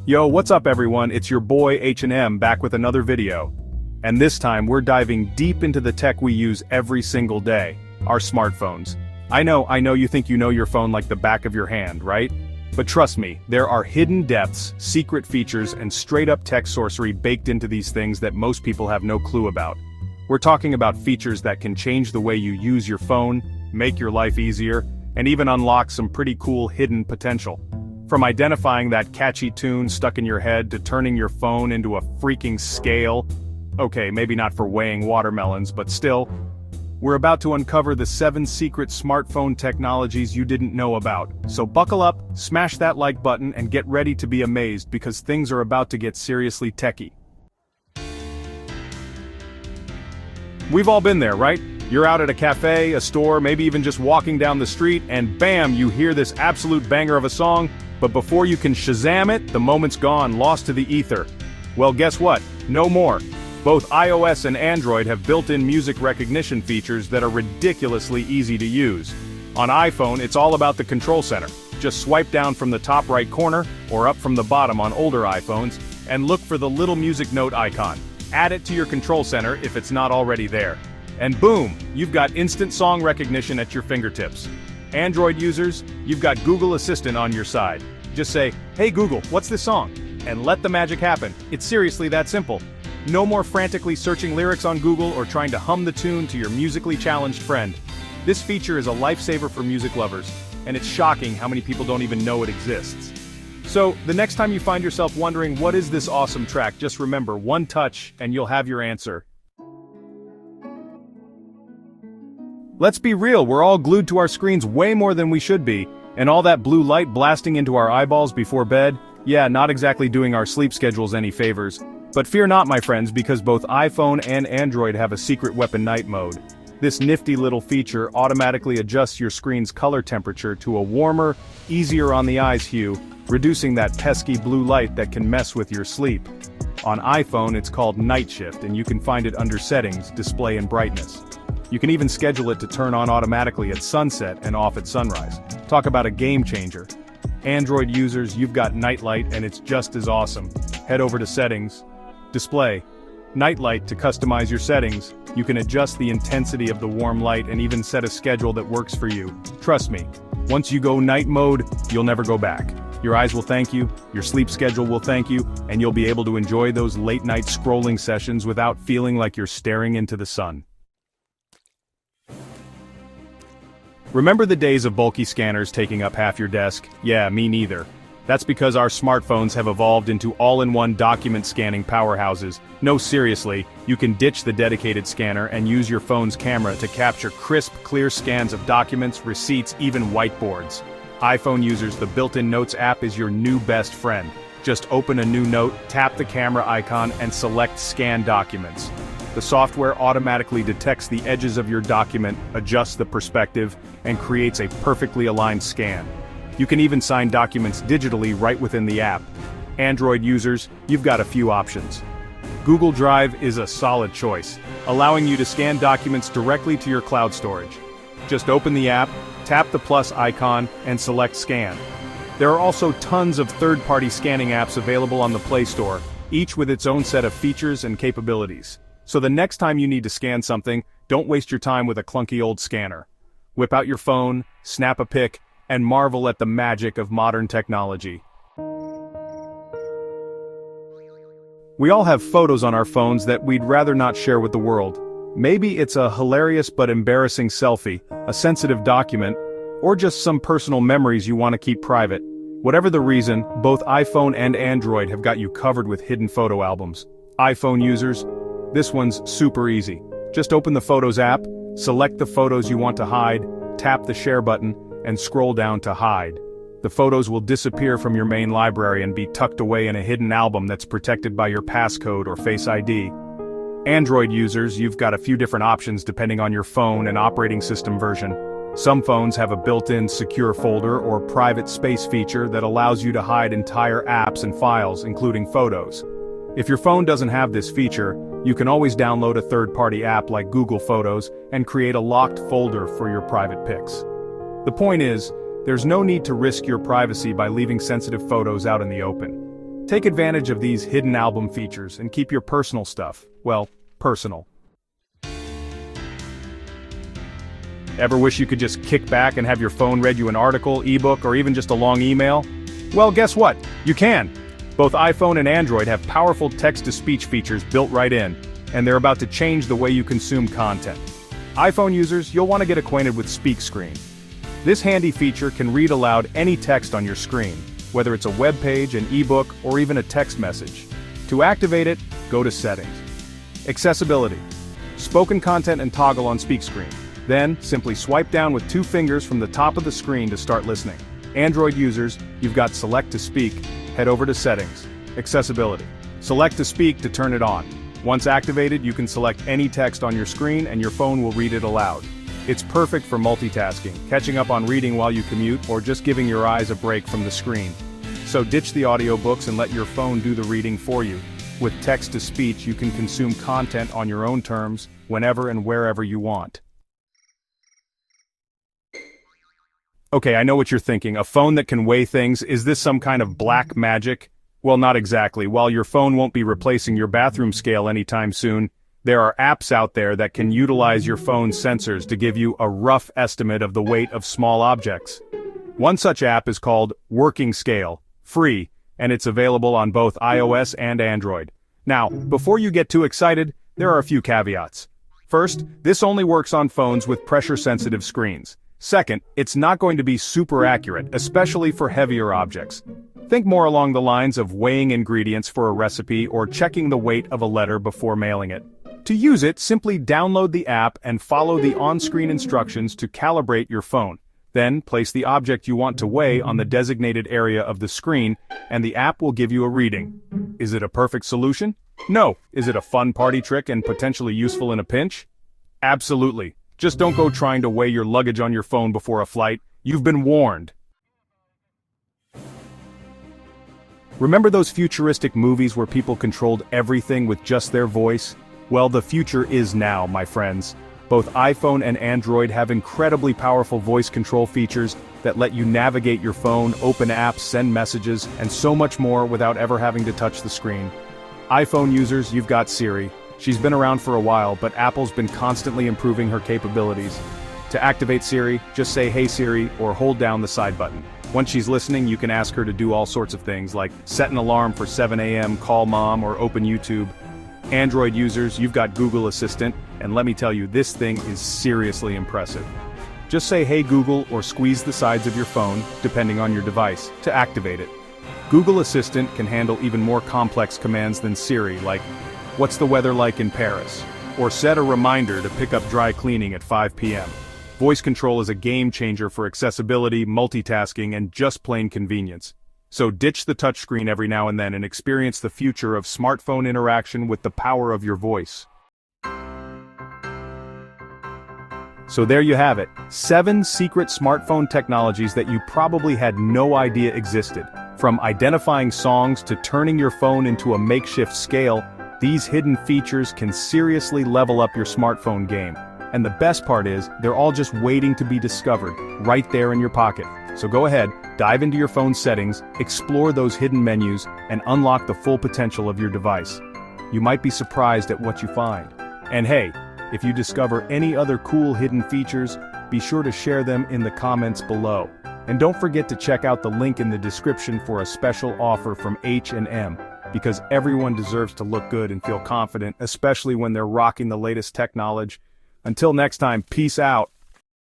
Yo, what's up everyone? It's your boy H&M back with another video. And this time we're diving deep into the tech we use every single day, our smartphones. I know you think you know your phone like the back of your hand, right? But trust me, there are hidden depths, secret features, and straight-up tech sorcery baked into these things that most people have no clue about. We're talking about features that can change the way you use your phone, make your life easier, and even unlock some pretty cool hidden potential. From identifying that catchy tune stuck in your head to turning your phone into a freaking scale. Okay, maybe not for weighing watermelons, but still. We're about to uncover the 7 secret smartphone technologies you didn't know about. So buckle up, smash that like button, and get ready to be amazed because things are about to get seriously techie. We've all been there, right? You're out at a cafe, a store, maybe even just walking down the street, and bam, you hear this absolute banger of a song, but before you can Shazam it, the moment's gone, lost to the ether. Well, guess what? No more. Both iOS and Android have built-in music recognition features that are ridiculously easy to use. On iPhone, it's all about the control center. Just swipe down from the top right corner, or up from the bottom on older iPhones, and look for the little music note icon. Add it to your control center if it's not already there. And boom, you've got instant song recognition at your fingertips. Android users, you've got Google Assistant on your side. Just say, "Hey Google, what's this song?" and let the magic happen. It's seriously that simple. No more frantically searching lyrics on Google or trying to hum the tune to your musically challenged friend. This feature is a lifesaver for music lovers, and it's shocking how many people don't even know it exists. So, the next time you find yourself wondering what is this awesome track, just remember, one touch and you'll have your answer. Let's be real, we're all glued to our screens way more than we should be, and all that blue light blasting into our eyeballs before bed, yeah, not exactly doing our sleep schedules any favors. But fear not, my friends, because both iPhone and Android have a secret weapon night mode. This nifty little feature automatically adjusts your screen's color temperature to a warmer, easier on the eyes hue, reducing that pesky blue light that can mess with your sleep. On iPhone it's called Night Shift, and you can find it under Settings, Display and Brightness. You can even schedule it to turn on automatically at sunset and off at sunrise. Talk about a game changer. Android users, you've got Nightlight and it's just as awesome. Head over to Settings, Display, Nightlight to customize your settings. You can adjust the intensity of the warm light and even set a schedule that works for you. Trust me, once you go night mode, you'll never go back. Your eyes will thank you, your sleep schedule will thank you, and you'll be able to enjoy those late night scrolling sessions without feeling like you're staring into the sun. Remember the days of bulky scanners taking up half your desk? Yeah, me neither. That's because our smartphones have evolved into all-in-one document scanning powerhouses. No, seriously, you can ditch the dedicated scanner and use your phone's camera to capture crisp, clear scans of documents, receipts, even whiteboards. iPhone users, the built-in Notes app is your new best friend. Just open a new note, tap the camera icon, and select Scan Documents. The software automatically detects the edges of your document, adjusts the perspective, and creates a perfectly aligned scan. You can even sign documents digitally right within the app. Android users, you've got a few options. Google Drive is a solid choice, allowing you to scan documents directly to your cloud storage. Just open the app, tap the plus icon, and select Scan. There are also tons of third-party scanning apps available on the Play Store, each with its own set of features and capabilities. So the next time you need to scan something, don't waste your time with a clunky old scanner. Whip out your phone, snap a pic, and marvel at the magic of modern technology. We all have photos on our phones that we'd rather not share with the world. Maybe it's a hilarious but embarrassing selfie, a sensitive document, or just some personal memories you want to keep private. Whatever the reason, both iPhone and Android have got you covered with hidden photo albums. iPhone users, this one's super easy. Just open the Photos app, select the photos you want to hide, tap the share button, and scroll down to hide. The photos will disappear from your main library and be tucked away in a hidden album that's protected by your passcode or Face ID. Android users, you've got a few different options depending on your phone and operating system version. Some phones have a built-in secure folder or private space feature that allows you to hide entire apps and files, including photos. If your phone doesn't have this feature, you can always download a third-party app like Google Photos and create a locked folder for your private pics. The point is, there's no need to risk your privacy by leaving sensitive photos out in the open. Take advantage of these hidden album features and keep your personal stuff, well, personal. Ever wish you could just kick back and have your phone read you an article, ebook, or even just a long email? Well, guess what? You can! Both iPhone and Android have powerful text-to-speech features built right in, and they're about to change the way you consume content. iPhone users, you'll want to get acquainted with Speak Screen. This handy feature can read aloud any text on your screen, whether it's a web page, an ebook, or even a text message. To activate it, go to Settings. Accessibility. Spoken content and toggle on Speak Screen. Then, simply swipe down with 2 fingers from the top of the screen to start listening. Android users, you've got Select to Speak, head over to Settings. Accessibility. Select to Speak to turn it on. Once activated, you can select any text on your screen and your phone will read it aloud. It's perfect for multitasking, catching up on reading while you commute, or just giving your eyes a break from the screen. So ditch the audiobooks and let your phone do the reading for you. With text-to-speech, you can consume content on your own terms, whenever and wherever you want. Okay, I know what you're thinking, a phone that can weigh things, is this some kind of black magic? Well, not exactly. While your phone won't be replacing your bathroom scale anytime soon, there are apps out there that can utilize your phone's sensors to give you a rough estimate of the weight of small objects. One such app is called Working Scale, free, and it's available on both iOS and Android. Now, before you get too excited, there are a few caveats. First, this only works on phones with pressure-sensitive screens. Second, it's not going to be super accurate, especially for heavier objects. Think more along the lines of weighing ingredients for a recipe or checking the weight of a letter before mailing it. To use it, simply download the app and follow the on-screen instructions to calibrate your phone. Then, place the object you want to weigh on the designated area of the screen, and the app will give you a reading. Is it a perfect solution? No. Is it a fun party trick and potentially useful in a pinch? Absolutely. Just don't go trying to weigh your luggage on your phone before a flight. You've been warned. Remember those futuristic movies where people controlled everything with just their voice? Well, the future is now, my friends. Both iPhone and Android have incredibly powerful voice control features that let you navigate your phone, open apps, send messages, and so much more without ever having to touch the screen. iPhone users, you've got Siri. She's been around for a while, but Apple's been constantly improving her capabilities. To activate Siri, just say "Hey Siri" or hold down the side button. Once she's listening, you can ask her to do all sorts of things like set an alarm for 7 a.m., call mom, or open YouTube. Android users, you've got Google Assistant, and let me tell you, this thing is seriously impressive. Just say "Hey Google" or squeeze the sides of your phone, depending on your device, to activate it. Google Assistant can handle even more complex commands than Siri, like, "What's the weather like in Paris?" or set a reminder to pick up dry cleaning at 5 p.m. Voice control is a game changer for accessibility, multitasking, and just plain convenience. So ditch the touchscreen every now and then and experience the future of smartphone interaction with the power of your voice. So there you have it, 7 secret smartphone technologies that you probably had no idea existed. From identifying songs to turning your phone into a makeshift scale, these hidden features can seriously level up your smartphone game. And the best part is, they're all just waiting to be discovered, right there in your pocket. So go ahead, dive into your phone's settings, explore those hidden menus, and unlock the full potential of your device. You might be surprised at what you find. And hey, if you discover any other cool hidden features, be sure to share them in the comments below. And don't forget to check out the link in the description for a special offer from H&M, because everyone deserves to look good and feel confident, especially when they're rocking the latest tech knowledge. Until next time, peace out.